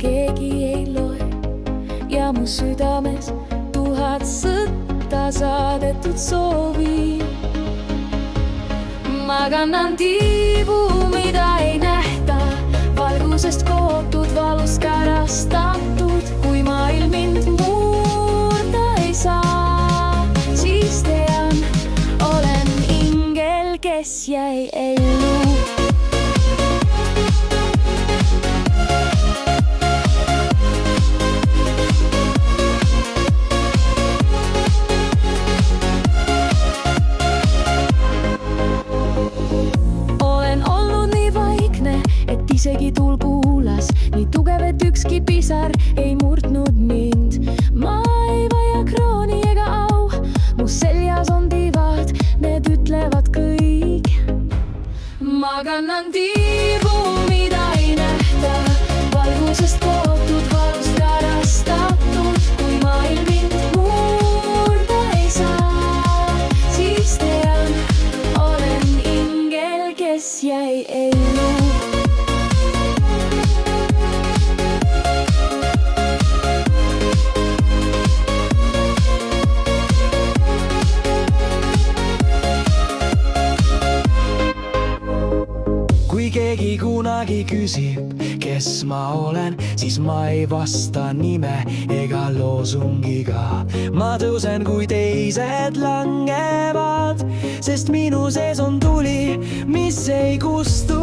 keegi ei loe ja mu südames 1000 sõtta saadetud soovi. Ma kannan tiibu, mida ei nähta, valgusest kootud, valust kärastatud. Kui maailm mind murda ei saa, siis tean, olen ingel, kes jäi ellu. Isegi tuul kuulas, nii tugev, et ükski pisar ei murdnud mind. Ma ei vaja krooni ega au, mu seljas on tiivad, need ütlevad kõik. Ma kannan tiibu, mida ei nähta, valgusest kootud, valust kärastatud. Kui maailm mind murda ei saa, siis tean, olen ingel, kes jäi ellu. Kui keegi kunagi küsib, kes ma olen, siis ma ei vasta nime ega loosungiga. Ma tõusen, kui teised langevad, sest minu sees on tuli, mis ei kustu.